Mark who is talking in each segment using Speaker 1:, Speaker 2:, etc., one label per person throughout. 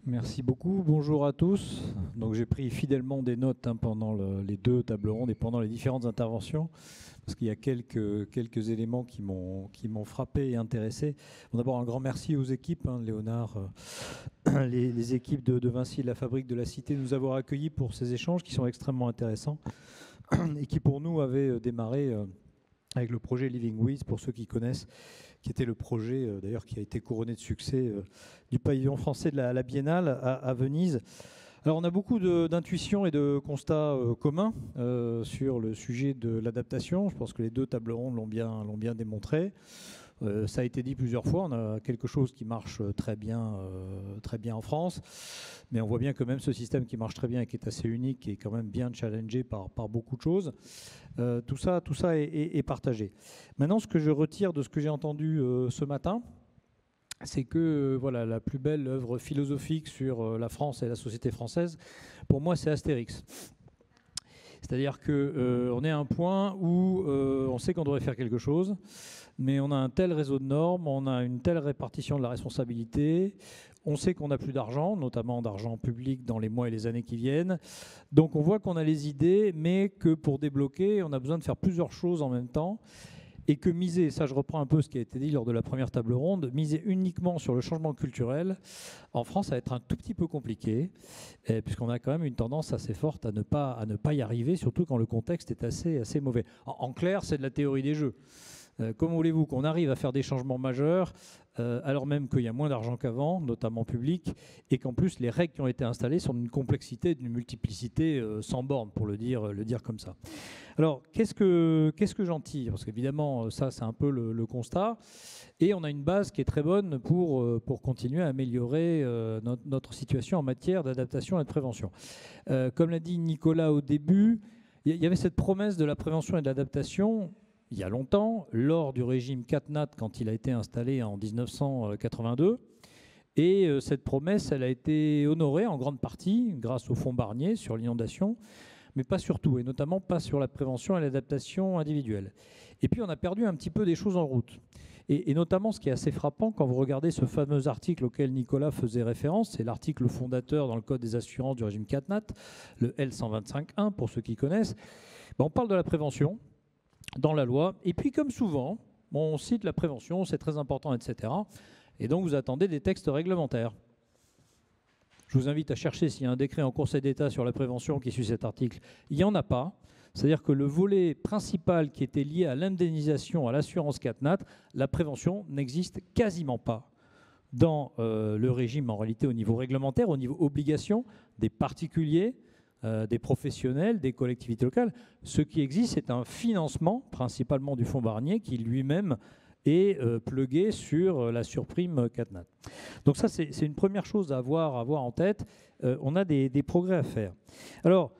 Speaker 1: Merci beaucoup. Bonjour à tous. Donc j'ai pris fidèlement des notes pendant les deux tables rondes et pendant les différentes interventions, parce qu'il y a quelques éléments qui m'ont frappé et intéressé. Bon, d'abord, un grand merci aux équipes, Léonard, les équipes de Vinci et de la Fabrique de la Cité, nous avoir accueillis pour ces échanges qui sont extrêmement intéressants et qui pour nous avaient démarré avec le projet Living With, pour ceux qui connaissent, qui était le projet d'ailleurs qui a été couronné de succès du pavillon français de la Biennale à Venise. Alors on a beaucoup d'intuitions et de constats communs sur le sujet de l'adaptation. Je pense que les deux tables rondes l'ont bien démontré. Ça a été dit plusieurs fois, on a quelque chose qui marche très bien en France, mais on voit bien que même ce système qui marche très bien et qui est assez unique est quand même bien challengé par beaucoup de choses. Tout ça est partagé. Maintenant, ce que je retire de ce que j'ai entendu ce matin, c'est que voilà, la plus belle œuvre philosophique sur la France et la société française, pour moi, c'est Astérix. C'est-à-dire qu'on est à un point où on sait qu'on devrait faire quelque chose, mais on a un tel réseau de normes, on a une telle répartition de la responsabilité, on sait qu'on n'a plus d'argent, notamment d'argent public dans les mois et les années qui viennent. Donc on voit qu'on a les idées, mais que pour débloquer, on a besoin de faire plusieurs choses en même temps. Et que miser, ça je reprends un peu ce qui a été dit lors de la première table ronde, miser uniquement sur le changement culturel, en France, ça va être un tout petit peu compliqué, puisqu'on a quand même une tendance assez forte à ne pas y arriver, surtout quand le contexte est assez mauvais. En clair, c'est de la théorie des jeux. Comment voulez-vous qu'on arrive à faire des changements majeurs alors même qu'il y a moins d'argent qu'avant, notamment public, et qu'en plus les règles qui ont été installées sont d'une complexité, d'une multiplicité sans borne, pour le dire comme ça. Alors, qu'est-ce que j'en tire? Parce qu'évidemment, ça, c'est un peu le constat. Et on a une base qui est très bonne pour continuer à améliorer notre situation en matière d'adaptation et de prévention. Comme l'a dit Nicolas au début, il y avait cette promesse de la prévention et de l'adaptation il y a longtemps, lors du régime CatNat, quand il a été installé en 1982. Et cette promesse, elle a été honorée en grande partie grâce au fonds Barnier sur l'inondation, mais pas sur tout, et notamment pas sur la prévention et l'adaptation individuelle. Et puis on a perdu un petit peu des choses en route. Et notamment ce qui est assez frappant quand vous regardez ce fameux article auquel Nicolas faisait référence, c'est l'article fondateur dans le Code des assurances du régime CatNat, le L125.1 pour ceux qui connaissent. On parle de la prévention dans la loi, et puis comme souvent, on cite la prévention, c'est très important, etc. Et donc vous attendez des textes réglementaires. Je vous invite à chercher s'il y a un décret en Conseil d'État sur la prévention qui suit cet article. Il n'y en a pas. C'est-à-dire que le volet principal qui était lié à l'indemnisation, à l'assurance CatNat, la prévention n'existe quasiment pas dans le régime en réalité au niveau réglementaire, au niveau obligation des particuliers, des professionnels, des collectivités locales. Ce qui existe, c'est un financement, principalement du fonds Barnier, qui lui-même est plugué sur la surprime CatNat. Donc ça, c'est une première chose à avoir en tête. On a des progrès à faire. Alors,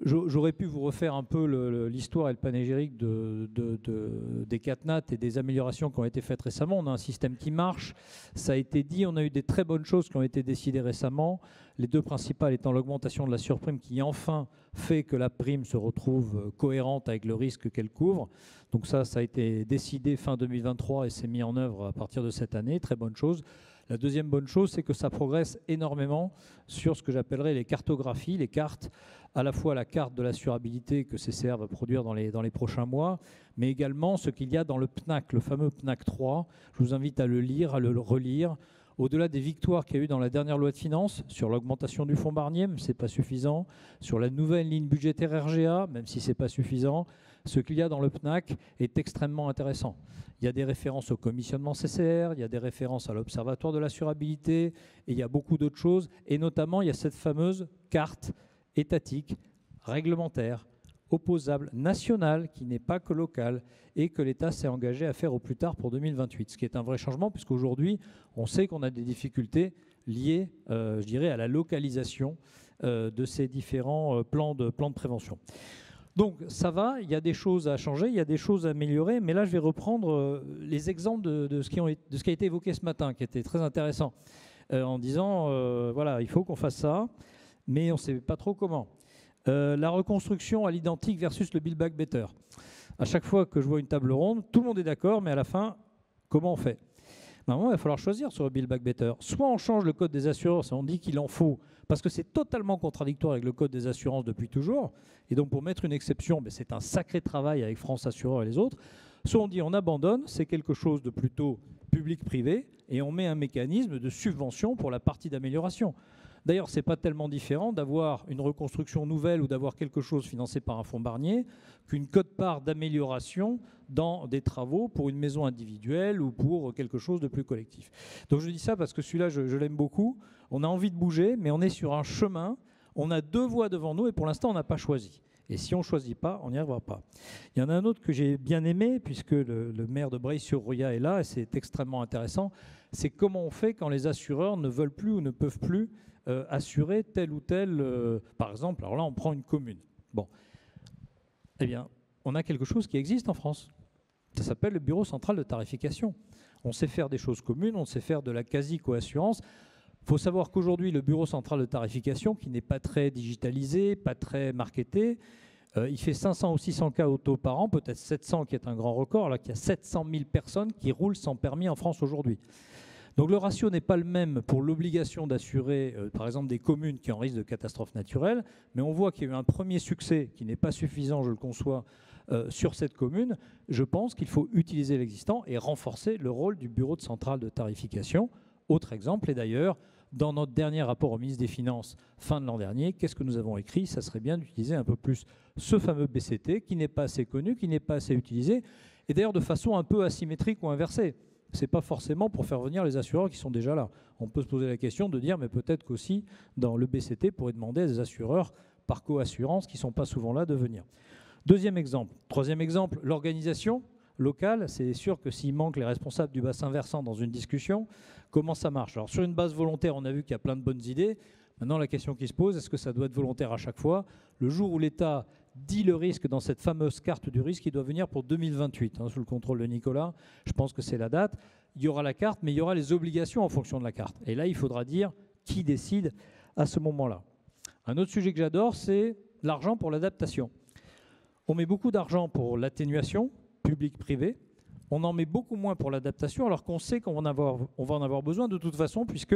Speaker 1: j'aurais pu vous refaire un peu l'histoire et le panégyrique des CatNat et des améliorations qui ont été faites récemment. On a un système qui marche, ça a été dit, on a eu des très bonnes choses qui ont été décidées récemment. Les deux principales étant l'augmentation de la surprime qui enfin fait que la prime se retrouve cohérente avec le risque qu'elle couvre. Donc ça a été décidé fin 2023 et s'est mis en œuvre à partir de cette année, très bonne chose. La deuxième bonne chose, c'est que ça progresse énormément sur ce que j'appellerais les cartographies, les cartes, à la fois la carte de l'assurabilité que CCR va produire dans les prochains mois, mais également ce qu'il y a dans le PNAC, le fameux PNAC 3. Je vous invite à le lire, à le relire. Au-delà des victoires qu'il y a eu dans la dernière loi de finances, sur l'augmentation du fonds Barnier, même si ce n'est pas suffisant, sur la nouvelle ligne budgétaire RGA, même si ce n'est pas suffisant, ce qu'il y a dans le PNAC est extrêmement intéressant. Il y a des références au commissionnement CCR, il y a des références à l'Observatoire de l'assurabilité, et il y a beaucoup d'autres choses. Et notamment, il y a cette fameuse carte étatique, réglementaire, opposable, nationale, qui n'est pas que locale, et que l'État s'est engagé à faire au plus tard pour 2028. Ce qui est un vrai changement, puisqu'aujourd'hui, on sait qu'on a des difficultés liées, je dirais, à la localisation de ces différents plans de prévention. Donc ça va, il y a des choses à changer, il y a des choses à améliorer, mais là je vais reprendre les exemples de ce qui a été évoqué ce matin, qui était très intéressant, en disant, voilà, il faut qu'on fasse ça, mais on ne sait pas trop comment. La reconstruction à l'identique versus le Build Back Better. À chaque fois que je vois une table ronde, tout le monde est d'accord, mais à la fin, comment on fait? Maintenant, il va falloir choisir sur le Build Back Better. Soit on change le code des assurances et on dit qu'il en faut, parce que c'est totalement contradictoire avec le code des assurances depuis toujours. Et donc pour mettre une exception, c'est un sacré travail avec France Assureur et les autres. Soit on dit on abandonne, c'est quelque chose de plutôt public-privé, et on met un mécanisme de subvention pour la partie d'amélioration. D'ailleurs, ce n'est pas tellement différent d'avoir une reconstruction nouvelle ou d'avoir quelque chose financé par un fonds Barnier qu'une quote-part d'amélioration dans des travaux pour une maison individuelle ou pour quelque chose de plus collectif. Donc je dis ça parce que celui-là, je l'aime beaucoup. On a envie de bouger, mais on est sur un chemin. On a deux voies devant nous et pour l'instant, on n'a pas choisi. Et si on ne choisit pas, on n'y arrivera pas. Il y en a un autre que j'ai bien aimé, puisque le maire de Breil-sur-Roya est là, et c'est extrêmement intéressant. C'est comment on fait quand les assureurs ne veulent plus ou ne peuvent plus assurer tel ou tel, par exemple, alors là on prend une commune. Bon, eh bien, on a quelque chose qui existe en France. Ça s'appelle le Bureau central de tarification. On sait faire des choses communes, on sait faire de la quasi-coassurance. Il faut savoir qu'aujourd'hui, le Bureau central de tarification, qui n'est pas très digitalisé, pas très marketé, il fait 500 ou 600 cas auto par an, peut-être 700 qui est un grand record, là qu'il y a 700 000 personnes qui roulent sans permis en France aujourd'hui. Donc le ratio n'est pas le même pour l'obligation d'assurer, par exemple, des communes qui ont risque de catastrophe naturelle, mais on voit qu'il y a eu un premier succès qui n'est pas suffisant, je le conçois, sur cette commune. Je pense qu'il faut utiliser l'existant et renforcer le rôle du Bureau central de tarification. Autre exemple, et d'ailleurs, dans notre dernier rapport au ministre des Finances, fin de l'an dernier, qu'est-ce que nous avons écrit? Ça serait bien d'utiliser un peu plus ce fameux BCT qui n'est pas assez connu, qui n'est pas assez utilisé, et d'ailleurs de façon un peu asymétrique ou inversée. Ce n'est pas forcément pour faire venir les assureurs qui sont déjà là. On peut se poser la question de dire, mais peut-être qu'aussi, dans le BCT, pourrait demander à des assureurs par coassurance qui ne sont pas souvent là de venir. Deuxième exemple. Troisième exemple, l'organisation locale. C'est sûr que s'il manque les responsables du bassin versant dans une discussion, comment ça marche? Alors sur une base volontaire, on a vu qu'il y a plein de bonnes idées. Maintenant, la question qui se pose, est-ce que ça doit être volontaire à chaque fois? Le jour où l'État dit le risque dans cette fameuse carte du risque, il doit venir pour 2028, sous le contrôle de Nicolas. Je pense que c'est la date. Il y aura la carte, mais il y aura les obligations en fonction de la carte. Et là, il faudra dire qui décide à ce moment-là. Un autre sujet que j'adore, c'est l'argent pour l'adaptation. On met beaucoup d'argent pour l'atténuation, public-privé. On en met beaucoup moins pour l'adaptation, alors qu'on sait qu'on va en avoir besoin de toute façon, puisque,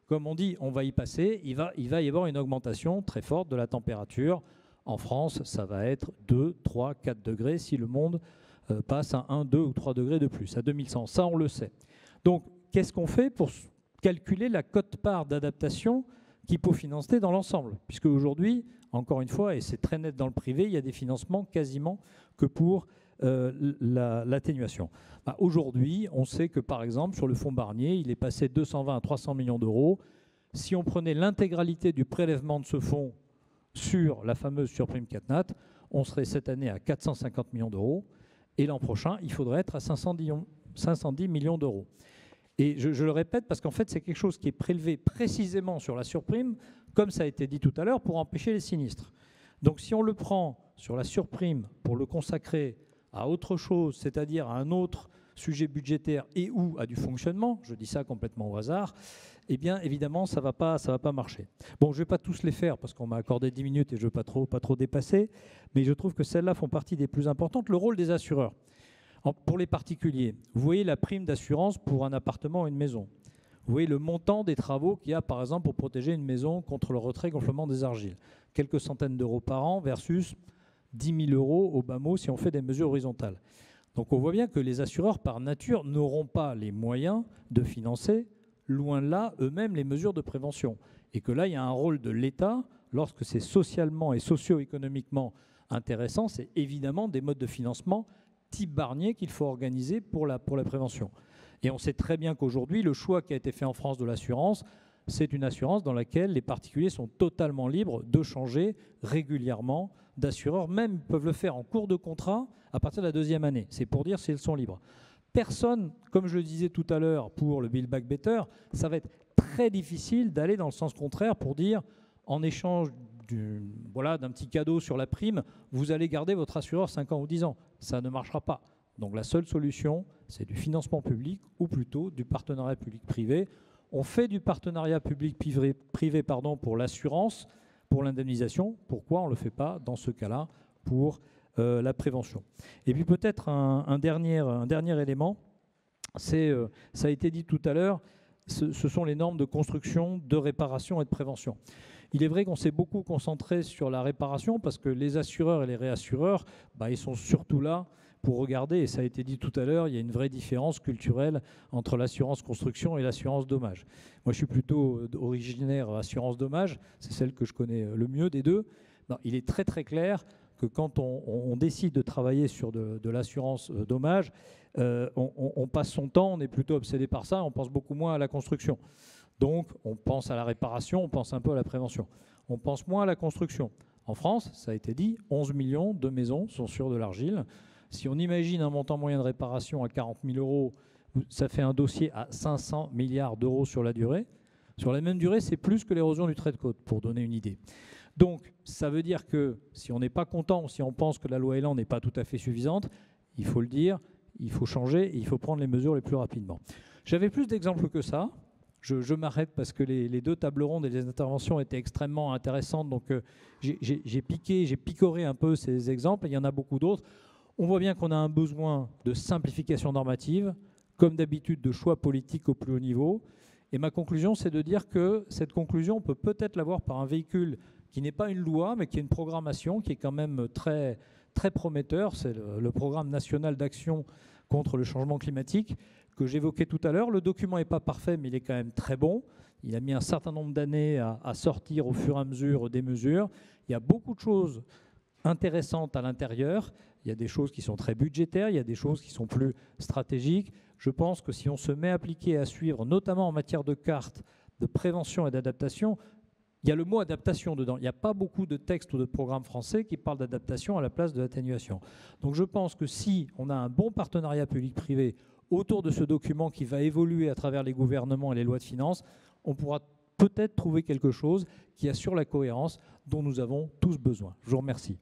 Speaker 1: comme on dit, on va y passer, il va y avoir une augmentation très forte de la température. En France, ça va être 2, 3, 4 degrés si le monde passe à 1, 2 ou 3 degrés de plus, à 2100. Ça, on le sait. Donc, qu'est-ce qu'on fait pour calculer la quote-part d'adaptation qu'il faut financer dans l'ensemble? Puisque aujourd'hui, encore une fois, et c'est très net dans le privé, il y a des financements quasiment que pour l'atténuation. Aujourd'hui, on sait que, par exemple, sur le fonds Barnier, il est passé de 220 à 300 millions d'euros. Si on prenait l'intégralité du prélèvement de ce fonds sur la fameuse surprime CatNat, on serait cette année à 450 millions d'euros. Et l'an prochain, il faudrait être à 510 millions d'euros. Et je le répète parce qu'en fait, c'est quelque chose qui est prélevé précisément sur la surprime, comme ça a été dit tout à l'heure, pour empêcher les sinistres. Donc si on le prend sur la surprime pour le consacrer à autre chose, c'est-à-dire à un autre sujet budgétaire et ou à du fonctionnement, je dis ça complètement au hasard, eh bien évidemment ça va pas marcher. Bon, je ne vais pas tous les faire parce qu'on m'a accordé 10 minutes et je ne veux pas trop dépasser, mais je trouve que celles-là font partie des plus importantes. Le rôle des assureurs. Pour les particuliers, vous voyez la prime d'assurance pour un appartement ou une maison. Vous voyez le montant des travaux qu'il y a, par exemple, pour protéger une maison contre le retrait-gonflement des argiles. Quelques centaines d'euros par an versus 10 000 euros au bas mot si on fait des mesures horizontales. Donc on voit bien que les assureurs, par nature, n'auront pas les moyens de financer, loin de là, eux-mêmes les mesures de prévention. Et que là, il y a un rôle de l'État, lorsque c'est socialement et socio-économiquement intéressant, c'est évidemment des modes de financement type Barnier qu'il faut organiser pour la prévention. Et on sait très bien qu'aujourd'hui, le choix qui a été fait en France de l'assurance, c'est une assurance dans laquelle les particuliers sont totalement libres de changer régulièrement d'assureur. Même peuvent le faire en cours de contrat à partir de la deuxième année. C'est pour dire s'ils sont libres. Personne, comme je le disais tout à l'heure pour le Build Back Better, ça va être très difficile d'aller dans le sens contraire pour dire en échange d'un petit cadeau sur la prime, vous allez garder votre assureur 5 ans ou 10 ans. Ça ne marchera pas. Donc la seule solution, c'est du financement public ou plutôt du partenariat public-privé. On fait du partenariat public-privé pour l'assurance, pour l'indemnisation. Pourquoi on ne le fait pas dans ce cas-là pour la prévention? Et puis peut-être un dernier élément, ça a été dit tout à l'heure, ce sont les normes de construction, de réparation et de prévention. Il est vrai qu'on s'est beaucoup concentré sur la réparation parce que les assureurs et les réassureurs, ils sont surtout là pour regarder, et ça a été dit tout à l'heure, il y a une vraie différence culturelle entre l'assurance construction et l'assurance dommage. Moi, je suis plutôt originaire assurance dommage, c'est celle que je connais le mieux des deux. Non, il est très très clair que quand on décide de travailler sur de l'assurance dommage, on passe son temps, on est plutôt obsédé par ça, on pense beaucoup moins à la construction. Donc, on pense à la réparation, on pense un peu à la prévention. On pense moins à la construction. En France, ça a été dit, 11 millions de maisons sont sur de l'argile. Si on imagine un montant moyen de réparation à 40 000 euros, ça fait un dossier à 500 milliards d'euros sur la durée. Sur la même durée, c'est plus que l'érosion du trait de côte, pour donner une idée. Donc, ça veut dire que si on n'est pas content, si on pense que la loi Elan n'est pas tout à fait suffisante, il faut le dire, il faut changer et il faut prendre les mesures les plus rapidement. J'avais plus d'exemples que ça. Je m'arrête parce que les deux tables rondes et les interventions étaient extrêmement intéressantes. Donc, j'ai picoré un peu ces exemples. Il y en a beaucoup d'autres. On voit bien qu'on a un besoin de simplification normative, comme d'habitude de choix politiques au plus haut niveau. Et ma conclusion, c'est de dire que cette conclusion, on peut peut-être l'avoir par un véhicule qui n'est pas une loi, mais qui est une programmation qui est quand même très, très prometteur. C'est le programme national d'action contre le changement climatique que j'évoquais tout à l'heure. Le document n'est pas parfait, mais il est quand même très bon. Il a mis un certain nombre d'années à sortir au fur et à mesure des mesures. Il y a beaucoup de choses intéressantes à l'intérieur. Il y a des choses qui sont très budgétaires, il y a des choses qui sont plus stratégiques. Je pense que si on se met à appliquer et à suivre, notamment en matière de cartes, de prévention et d'adaptation, il y a le mot adaptation dedans. Il n'y a pas beaucoup de textes ou de programmes français qui parlent d'adaptation à la place de l'atténuation. Donc je pense que si on a un bon partenariat public-privé autour de ce document qui va évoluer à travers les gouvernements et les lois de finances, on pourra peut-être trouver quelque chose qui assure la cohérence dont nous avons tous besoin. Je vous remercie.